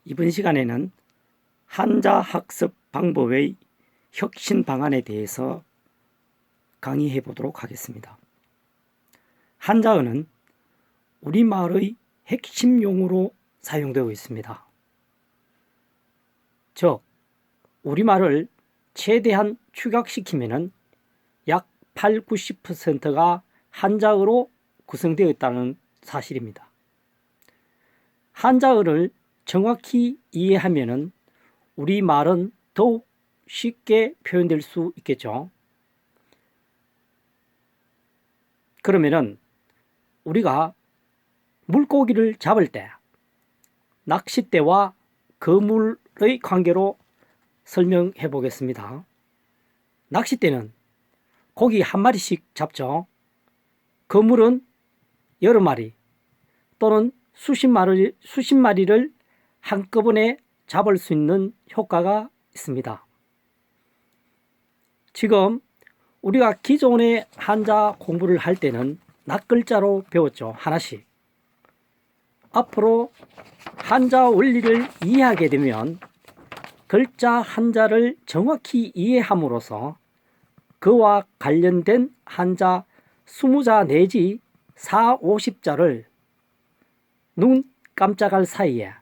이번 시간에는 한자 학습 방법의 혁신 방안에 대해서 강의해 보도록 하겠습니다. 한자어는 우리말의 핵심 용어로 사용되고 있습니다. 즉, 우리말을 최대한 축약시키면 약 8, 90%가 한자어로 구성되어 있다는 사실입니다. 한자어를 정확히 이해하면 우리말은 더욱 쉽게 표현될 수 있겠죠. 그러면은 우리가 물고기를 잡을 때 낚싯대와 그물의 관계로 설명해 보겠습니다. 낚싯대는 고기 한 마리씩 잡죠. 그물은 여러 마리 또는 수십 마리를 한꺼번에 잡을 수 있는 효과가 있습니다. 지금 우리가 기존의 한자 공부를 할 때는 낱글자로 배웠죠. 하나씩. 앞으로 한자 원리를 이해하게 되면 글자 한자를 정확히 이해함으로써 그와 관련된 한자 20자 내지 4, 50자를 눈 깜짝할 사이에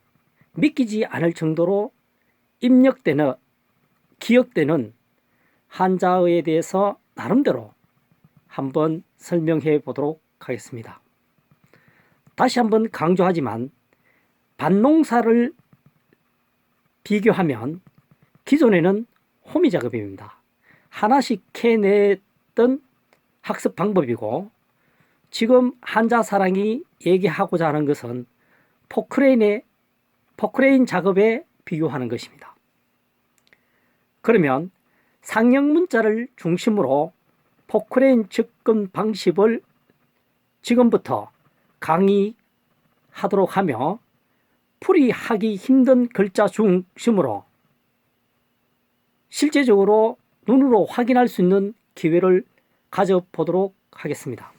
믿기지 않을 정도로 입력되는, 기억되는 한자어에 대해서 나름대로 한번 설명해 보도록 하겠습니다. 다시 한번 강조하지만 반농사를 비교하면 기존에는 호미 작업입니다. 하나씩 캐냈던 학습 방법이고 지금 한자사랑이 얘기하고자 하는 것은 포크레인 작업에 비교하는 것입니다. 그러면 상형 문자를 중심으로 포크레인 접근 방식을 지금부터 강의하도록 하며 풀이하기 힘든 글자 중심으로 실제적으로 눈으로 확인할 수 있는 기회를 가져보도록 하겠습니다.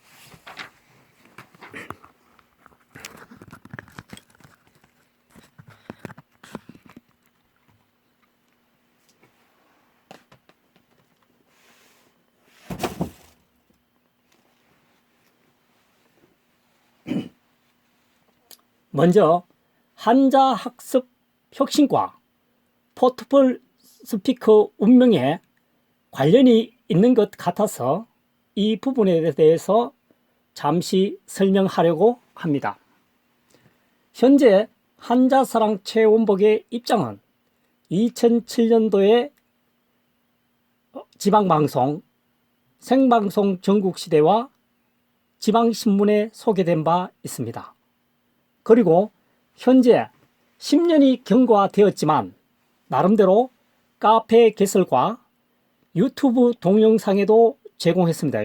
먼저 한자 학습 혁신과 포트폴 스피커 운명에 관련이 있는 것 같아서 이 부분에 대해서 잠시 설명하려고 합니다. 현재 한자사랑 최원복의 입장은 2007년도에 지방방송, 생방송 전국시대와 지방신문에 소개된 바 있습니다. 그리고 현재 10년이 경과되었지만 나름대로 카페 개설과 유튜브 동영상에도 제공했습니다.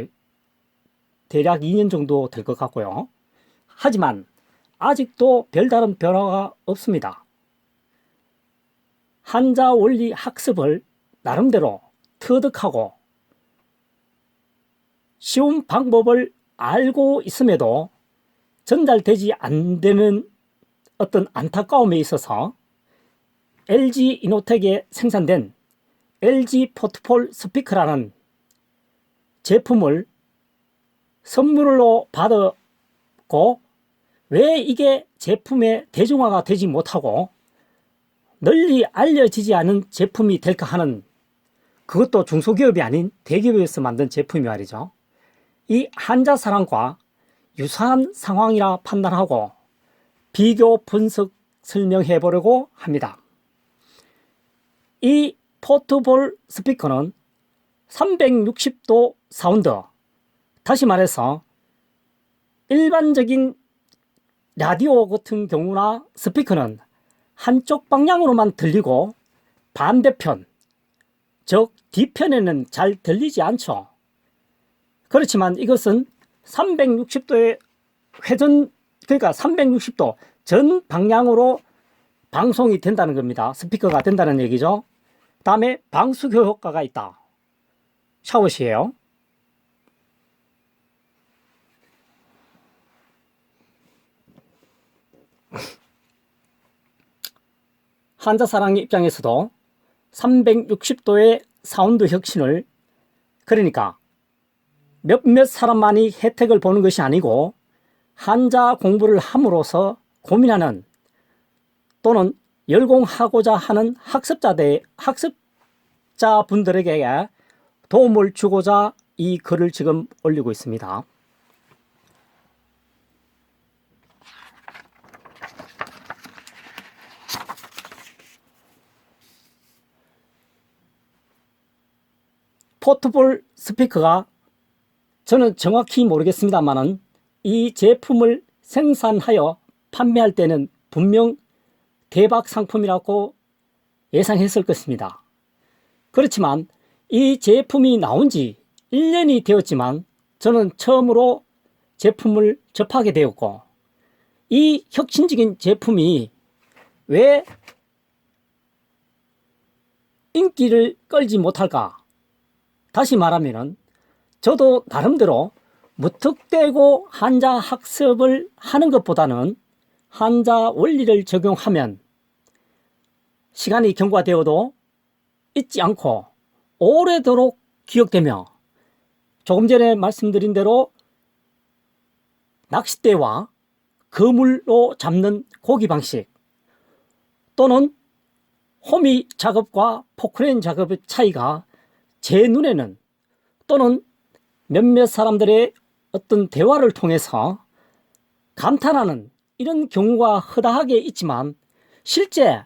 대략 2년 정도 될 것 같고요. 하지만 아직도 별다른 변화가 없습니다. 한자 원리 학습을 나름대로 터득하고 쉬운 방법을 알고 있음에도 전달되지 않는 어떤 안타까움에 있어서 LG 이노텍에 생산된 LG 포트폴 스피커라는 제품을 선물로 받았고 왜 이게 제품의 대중화가 되지 못하고 널리 알려지지 않은 제품이 될까 하는, 그것도 중소기업이 아닌 대기업에서 만든 제품이 말이죠. 이 한자사랑과 유사한 상황이라 판단하고 비교 분석 설명해 보려고 합니다. 이 포트볼 스피커는 360도 사운드, 다시 말해서 일반적인 라디오 같은 경우나 스피커는 한쪽 방향으로만 들리고 반대편, 즉 뒤편에는 잘 들리지 않죠. 그렇지만 이것은 360도의 회전, 그러니까 360도 전 방향으로 방송이 된다는 겁니다. 스피커가 된다는 얘기죠. 다음에 방수교 효과가 있다. 샤워시에요. 한자사랑 입장에서도 360도의 사운드 혁신을, 그러니까 몇몇 사람만이 혜택을 보는 것이 아니고 한자 공부를 함으로써 고민하는 또는 열공하고자 하는 학습자분들에게 도움을 주고자 이 글을 지금 올리고 있습니다. 포트볼 스피커가 저는 정확히 모르겠습니다만은 이 제품을 생산하여 판매할 때는 분명 대박 상품이라고 예상했을 것입니다. 그렇지만 이 제품이 나온 지 1년이 되었지만 저는 처음으로 제품을 접하게 되었고, 이 혁신적인 제품이 왜 인기를 끌지 못할까? 다시 말하면은 저도 나름대로 무턱대고 한자 학습을 하는 것보다는 한자 원리를 적용하면 시간이 경과되어도 잊지 않고 오래도록 기억되며, 조금 전에 말씀드린 대로 낚싯대와 그물로 잡는 고기 방식 또는 호미 작업과 포크레인 작업의 차이가 제 눈에는, 또는 몇몇 사람들의 어떤 대화를 통해서 감탄하는 이런 경우가 허다하게 있지만 실제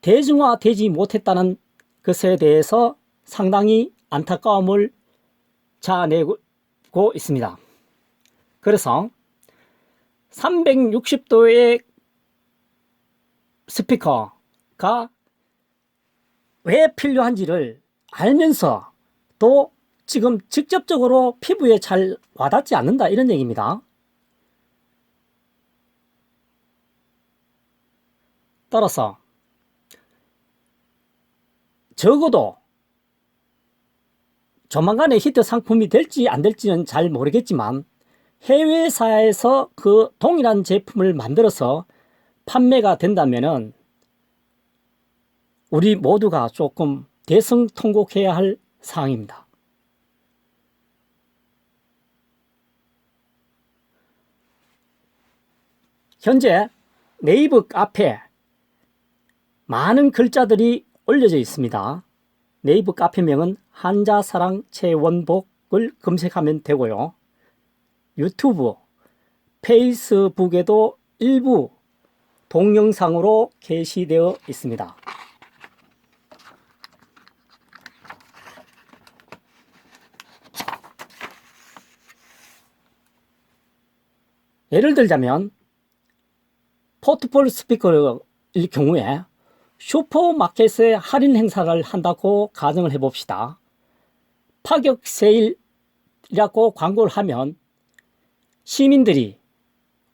대중화되지 못했다는 것에 대해서 상당히 안타까움을 자아내고 있습니다. 그래서 360도의 스피커가 왜 필요한지를 알면서 또 지금 직접적으로 피부에 잘 와닿지 않는다, 이런 얘기입니다. 따라서 적어도 조만간에 히트 상품이 될지 안 될지는 잘 모르겠지만 해외사에서 그 동일한 제품을 만들어서 판매가 된다면은 우리 모두가 조금 대성통곡해야 할 사항입니다. 현재 네이버 카페에 많은 글자들이 올려져 있습니다. 네이버 카페명은 한자사랑 최원복을 검색하면 되고요. 유튜브, 페이스북에도 일부 동영상으로 게시되어 있습니다. 예를 들자면 포트볼 스피커일 경우에 슈퍼마켓에 할인 행사를 한다고 가정을 해봅시다. 파격 세일이라고 광고를 하면 시민들이,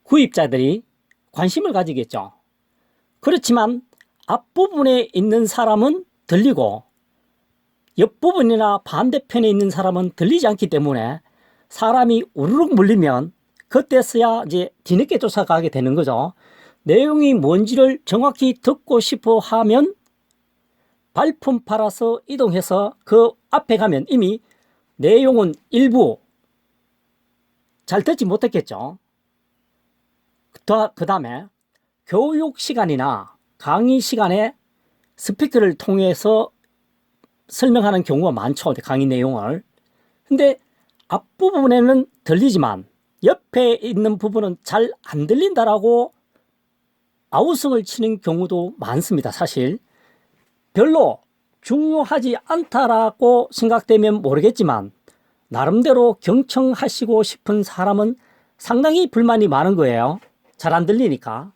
구입자들이 관심을 가지겠죠. 그렇지만 앞부분에 있는 사람은 들리고 옆부분이나 반대편에 있는 사람은 들리지 않기 때문에 사람이 우르륵 몰리면 그때서야 이제 뒤늦게 쫓아가게 되는 거죠. 내용이 뭔지를 정확히 듣고 싶어 하면 발품 팔아서 이동해서 그 앞에 가면 이미 내용은 일부 잘 듣지 못했겠죠. 그 다음에 교육 시간이나 강의 시간에 스피커를 통해서 설명하는 경우가 많죠, 강의 내용을. 근데 앞부분에는 들리지만 옆에 있는 부분은 잘 안 들린다라고 아우성을 치는 경우도 많습니다. 사실 별로 중요하지 않다라고 생각되면 모르겠지만 나름대로 경청하시고 싶은 사람은 상당히 불만이 많은 거예요. 잘 안 들리니까.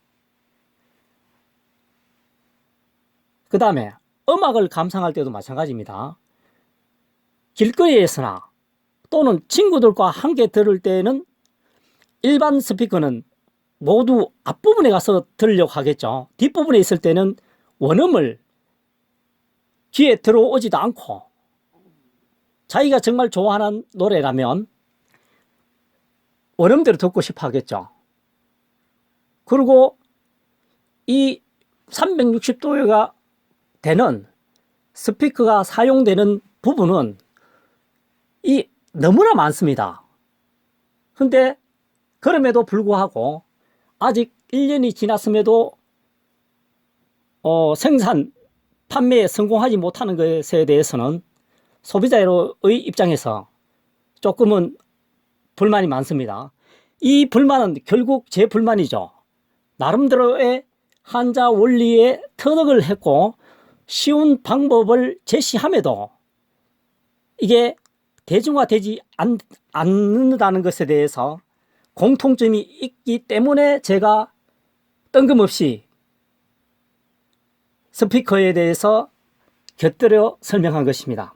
그 다음에 음악을 감상할 때도 마찬가지입니다. 길거리에서나 또는 친구들과 함께 들을 때는 일반 스피커는 모두 앞부분에 가서 들으려고 하겠죠. 뒷부분에 있을 때는 원음을 귀에 들어오지도 않고 자기가 정말 좋아하는 노래라면 원음대로 듣고 싶어 하겠죠. 그리고 이 360도가 되는 스피커가 사용되는 부분은 너무나 많습니다. 근데 그럼에도 불구하고 아직 1년이 지났음에도 생산, 판매에 성공하지 못하는 것에 대해서는 소비자의 입장에서 조금은 불만이 많습니다. 이 불만은 결국 제 불만이죠. 나름대로의 한자 원리에 터득을 했고 쉬운 방법을 제시함에도 이게 대중화되지 않는다는 것에 대해서 공통점이 있기 때문에 제가 뜬금없이 스피커에 대해서 곁들여 설명한 것입니다.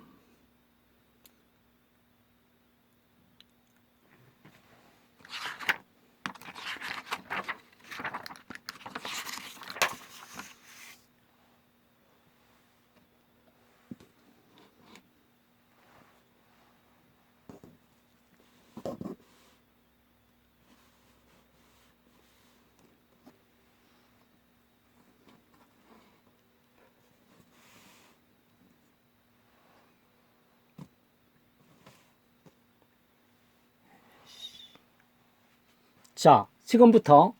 자, 지금부터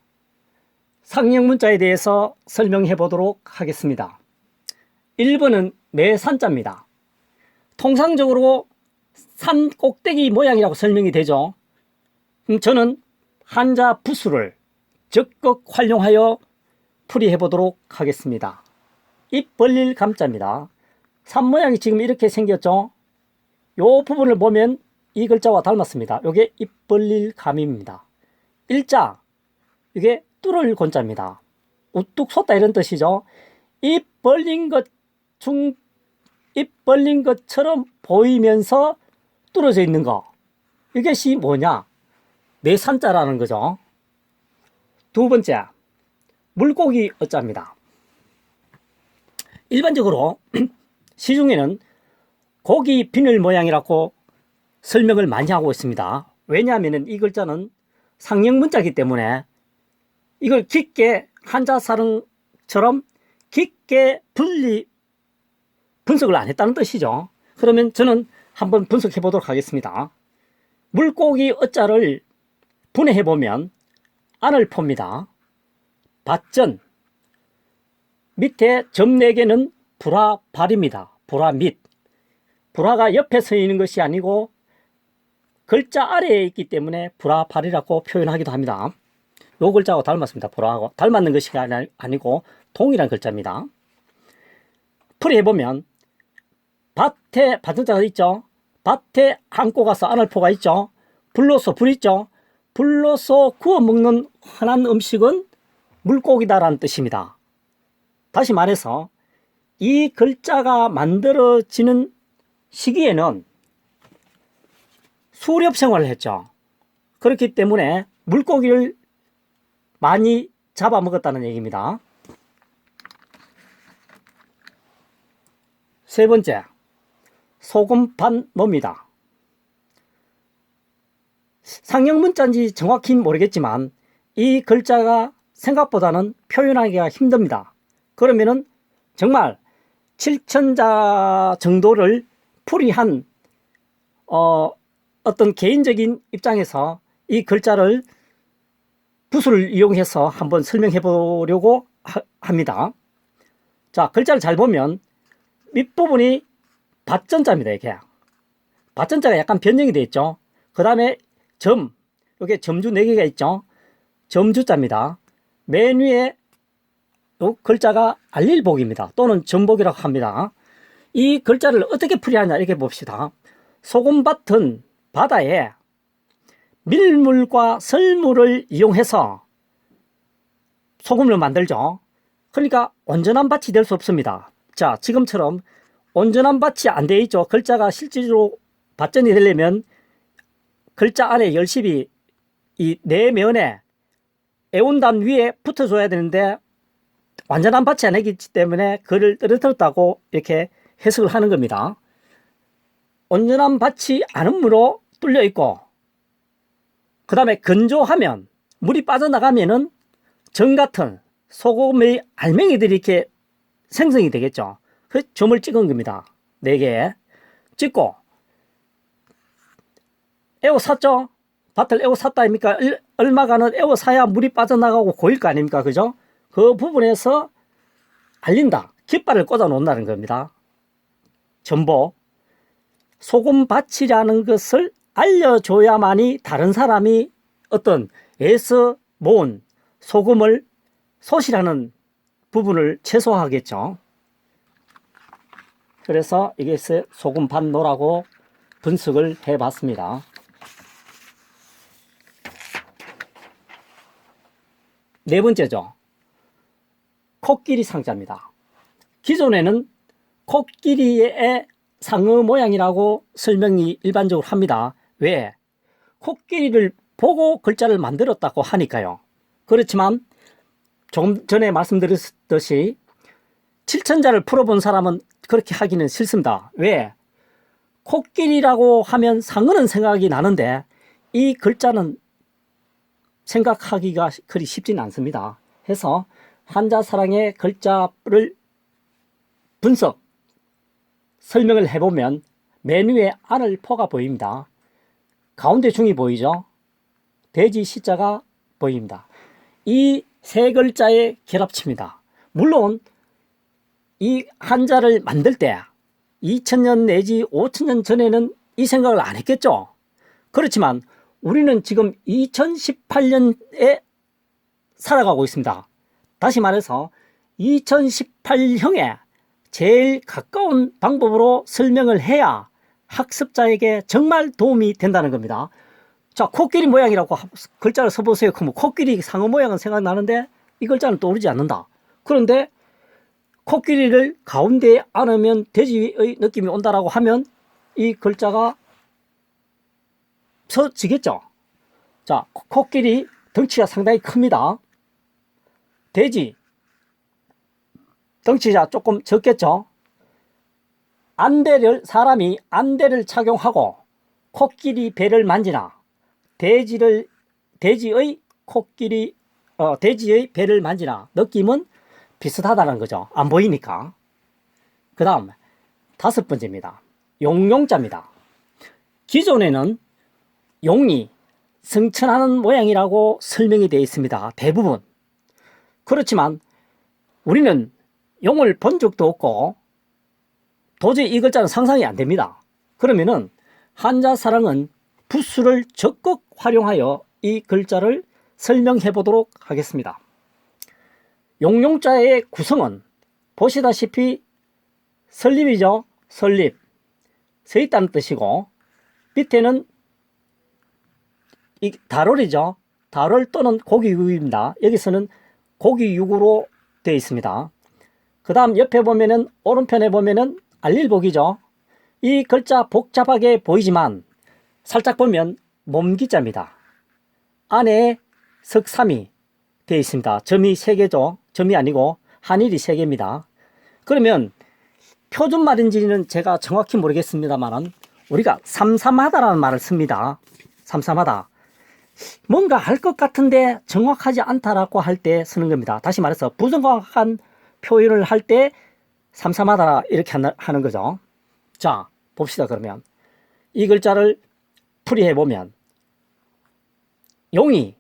상형 문자에 대해서 설명해 보도록 하겠습니다. 1번은 매산자입니다. 통상적으로 산 꼭대기 모양이라고 설명이 되죠. 저는 한자 부수를 적극 활용하여 풀이해 보도록 하겠습니다. 입 벌릴 감자입니다. 산 모양이 지금 이렇게 생겼죠. 요 부분을 보면 이 글자와 닮았습니다. 요게 입 벌릴 감입니다. 일자, 이게 뚫을 곤자입니다. 우뚝 솟다 이런 뜻이죠. 입 벌린 것처럼 보이면서 뚫어져 있는 거. 이것이 뭐냐? 매산자라는 거죠. 두 번째, 물고기 어자입니다. 일반적으로 시중에는 고기 비늘 모양이라고 설명을 많이 하고 있습니다. 왜냐하면 이 글자는 상형 문자이기 때문에 이걸 깊게 한자사령처럼 깊게 분석을 안 했다는 뜻이죠. 그러면 저는 한번 분석해 보도록 하겠습니다. 물고기 어자를 분해해 보면 안을 폿니다. 밭전, 밑에 점 4개는 불화 발입니다. 불화 밑. 불화가 옆에 서 있는 것이 아니고 글자 아래에 있기 때문에 불화발이라고 표현하기도 합니다. 요 글자하고 닮았습니다. 불화하고 닮았는 것이 아니고 동일한 글자입니다. 풀이해보면 밭에 밭자가 있죠. 밭에 안고 가서 안을포가 있죠. 불로서 불 있죠. 불로서 구워 먹는 흔한 음식은 물고기다라는 뜻입니다. 다시 말해서 이 글자가 만들어지는 시기에는 수렵 생활을 했죠. 그렇기 때문에 물고기를 많이 잡아먹었다는 얘기입니다. 세 번째, 소금 반 넣습니다. 상형 문자인지 정확히 모르겠지만 이 글자가 생각보다는 표현하기가 힘듭니다. 그러면은 정말 7천자 정도를 풀이한 어떤 개인적인 입장에서 이 글자를 부수를 이용해서 한번 설명해 보려고 합니다. 자, 글자를 잘 보면 밑부분이 밭전자입니다. 이게 밭전자가 약간 변형이 되어 있죠. 그 다음에 점, 여기 점주 4개가 있죠. 점주자입니다. 맨 위에 요 글자가 알릴복입니다. 또는 전복이라고 합니다. 이 글자를 어떻게 풀이하냐 이렇게 봅시다. 소금밭은 바다에 밀물과 설물을 이용해서 소금을 만들죠. 그러니까 온전한 밭이 될 수 없습니다. 자, 지금처럼 온전한 밭이 안 되어 있죠. 글자가 실제로 밭전이 되려면 글자 안에 열심히 이 내면에 애운담 위에 붙어줘야 되는데 완전한 밭이 아니기 때문에 글을 떨어뜨렸다고 이렇게 해석을 하는 겁니다. 온전한 밭이 안으로 뚫려 있고 그 다음에 건조하면 물이 빠져나가면은 전 같은 소금의 알맹이들이 이렇게 생성이 되겠죠. 그 점을 찍은 겁니다. 4개 찍고 에워 샀죠? 밭을 에워 샀다 아닙니까? 얼마간은 에워 사야 물이 빠져나가고 고일 거 아닙니까? 그죠? 그 부분에서 알린다. 깃발을 꽂아 놓는다는 겁니다. 전보. 소금밭이라는 것을 알려줘야만이 다른 사람이 어떤 애써 모은 소금을 소실하는 부분을 최소화하겠죠. 그래서 이것을 소금 반노라고 분석을 해봤습니다. 네 번째죠. 코끼리 상자입니다. 기존에는 코끼리의 상어 모양이라고 설명이 일반적으로 합니다. 왜? 코끼리를 보고 글자를 만들었다고 하니까요. 그렇지만 조금 전에 말씀드렸듯이 7천자를 풀어본 사람은 그렇게 하기는 싫습니다. 왜? 코끼리라고 하면 상어는 생각이 나는데 이 글자는 생각하기가 그리 쉽지는 않습니다. 해서 한자사랑의 글자를 분석, 설명을 해보면 맨 위에 안을 포가 보입니다. 가운데 중이 보이죠? 돼지 시자가 보입니다. 이 세 글자의 결합치입니다. 물론 이 한자를 만들 때 2000년 내지 5000년 전에는 이 생각을 안 했겠죠. 그렇지만 우리는 지금 2018년에 살아가고 있습니다. 다시 말해서 2018형에 제일 가까운 방법으로 설명을 해야 학습자에게 정말 도움이 된다는 겁니다. 자, 코끼리 모양이라고 글자를 써보세요. 그럼 코끼리 상어 모양은 생각나는데 이 글자는 떠오르지 않는다. 그런데 코끼리를 가운데에 안으면 돼지의 느낌이 온다라고 하면 이 글자가 서지겠죠. 자, 코끼리 덩치가 상당히 큽니다. 돼지 덩치가 조금 적겠죠. 사람이 안대를 착용하고 코끼리 배를 만지나 돼지의 배를 만지나 느낌은 비슷하다는 거죠. 안 보이니까. 그 다음 5번째입니다. 용용자입니다. 기존에는 용이 승천하는 모양이라고 설명이 되어 있습니다. 대부분. 그렇지만 우리는 용을 본 적도 없고 도저히 이 글자는 상상이 안 됩니다. 그러면은 한자사랑은 부수를 적극 활용하여 이 글자를 설명해 보도록 하겠습니다. 용용자의 구성은 보시다시피 설립이죠. 설립. 서 있다는 뜻이고 밑에는 이 달월이죠. 달월 또는 고기육입니다. 여기서는 고기육으로 되어 있습니다. 그 다음 옆에 보면은 오른편에 보면은 알릴복이죠. 이 글자 복잡하게 보이지만 살짝 보면 몸기자입니다. 안에 석삼이 되어 있습니다. 점이 3개죠. 점이 아니고 한일이 3개입니다. 그러면 표준말인지는 제가 정확히 모르겠습니다만 우리가 삼삼하다라는 말을 씁니다. 삼삼하다. 뭔가 할 것 같은데 정확하지 않다라고 할 때 쓰는 겁니다. 다시 말해서 부정확한 표현을 할 때 삼삼하다 이렇게 하는 거죠. 자, 봅시다. 그러면 이 글자를 풀이해 보면 용이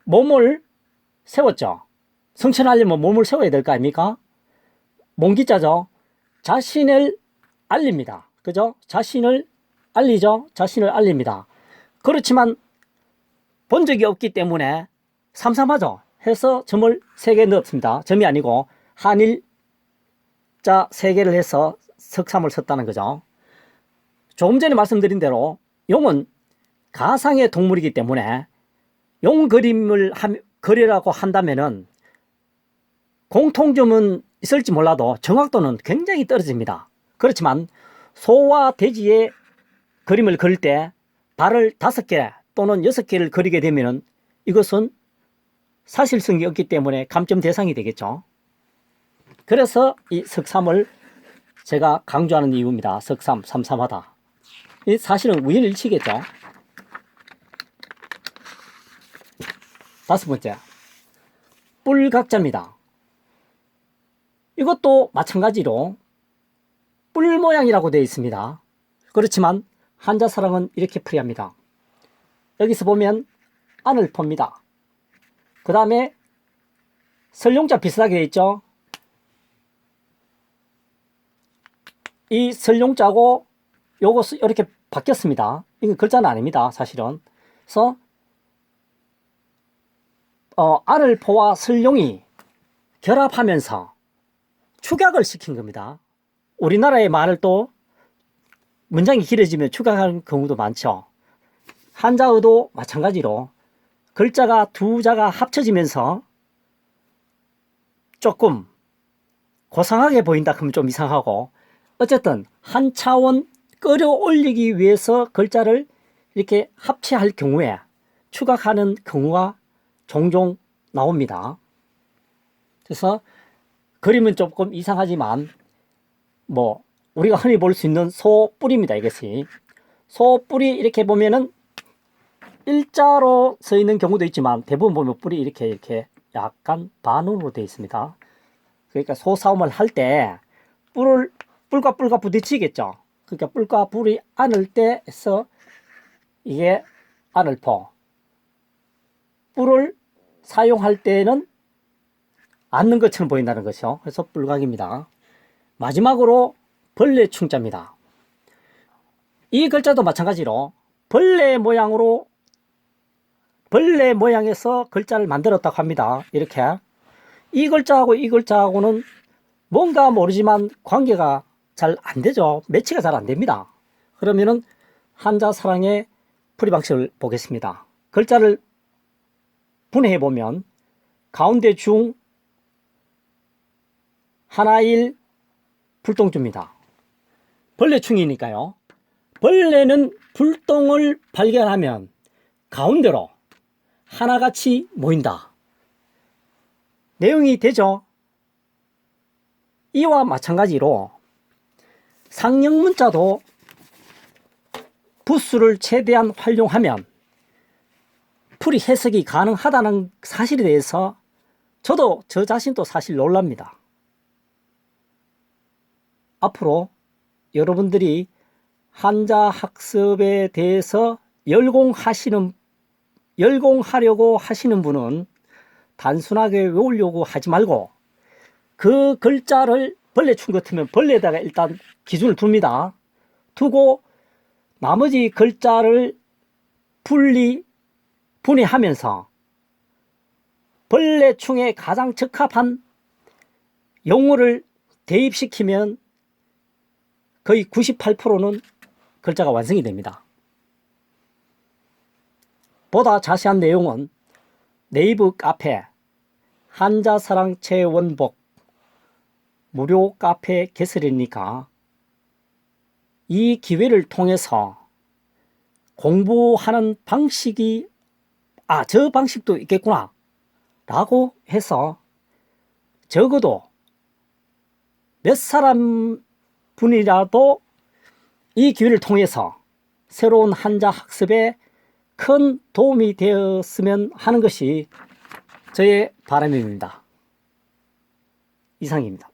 몸을 세웠죠. 성천하려면 몸을 세워야 될 거 아닙니까? 몽기자죠. 자신을 알립니다. 그죠? 자신을 알리죠. 자신을 알립니다. 그렇지만 본 적이 없기 때문에 삼삼하죠. 해서 점을 3개 넣었습니다. 점이 아니고 한일자 3개를 해서 석삼을 썼다는 거죠. 조금 전에 말씀드린 대로 용은 가상의 동물이기 때문에 용 그림을 그리라고 한다면은 공통점은 있을지 몰라도 정확도는 굉장히 떨어집니다. 그렇지만 소와 돼지의 그림을 그릴 때 발을 5개 또는 6개를 그리게 되면은 이것은 사실성이 없기 때문에 감점 대상이 되겠죠. 그래서 이 석삼을 제가 강조하는 이유입니다. 석삼, 삼삼하다. 이 사실은 우연일치겠죠. 5번째, 뿔각자입니다. 이것도 마찬가지로 뿔 모양이라고 되어 있습니다. 그렇지만 한자사랑은 이렇게 풀이합니다. 여기서 보면 안을 봅니다. 그 다음에 설용자 비슷하게 되어 있죠. 이 설용자고 요거 이렇게 바뀌었습니다. 이거 글자는 아닙니다. 사실은. 그래서 안을 포와 설용이 결합하면서 축약을 시킨 겁니다. 우리나라의 말을 또 문장이 길어지면 축약하는 경우도 많죠. 한자어도 마찬가지로 글자가 두 자가 합쳐지면서 조금 고상하게 보인다 하면 좀 이상하고, 어쨌든 한 차원 끌어올리기 위해서 글자를 이렇게 합체할 경우에 축약하는 경우가 종종 나옵니다. 그래서 그림은 조금 이상하지만 뭐 우리가 흔히 볼 수 있는 소뿔입니다. 이것이 소뿔이 이렇게 보면은 일자로 서 있는 경우도 있지만 대부분 보면 뿔이 이렇게 약간 반운으로 되어 있습니다. 그러니까 소싸움을 할 때 뿔과 뿔과 부딪히겠죠. 그러니까 뿔과 뿔이 안을 때에서 이게 안을포, 뿔을 사용할 때는 앉는 것처럼 보인다는 것이죠. 그래서 뿔각입니다. 마지막으로 벌레 충자입니다. 이 글자도 마찬가지로 벌레 모양에서 글자를 만들었다고 합니다. 이렇게 이 글자하고 이 글자하고는 뭔가 모르지만 관계가 잘 안 되죠. 매치가 잘 안 됩니다. 그러면은 한자사랑의 풀이 방식을 보겠습니다. 글자를 분해해 보면 가운데 중 하나일 불똥주입니다. 벌레충이니까요. 벌레는 불똥을 발견하면 가운데로 하나같이 모인다. 내용이 되죠. 이와 마찬가지로 상형문자도 부수를 최대한 활용하면 풀이 해석이 가능하다는 사실에 대해서 저도 저 자신도 사실 놀랍니다. 앞으로 여러분들이 한자 학습에 대해서 열공하려고 하시는 분은 단순하게 외우려고 하지 말고 그 글자를 벌레충 같으면 벌레에다가 일단 기준을 둡니다. 두고 나머지 글자를 분해하면서 벌레충에 가장 적합한 용어를 대입시키면 거의 98%는 글자가 완성이 됩니다. 보다 자세한 내용은 네이버 카페 한자사랑 최원복 무료 카페 개설이니까 이 기회를 통해서 공부하는 방식이 저 방식도 있겠구나 라고 해서 적어도 몇 사람 분이라도 이 기회를 통해서 새로운 한자 학습에 큰 도움이 되었으면 하는 것이 저의 바람입니다. 이상입니다.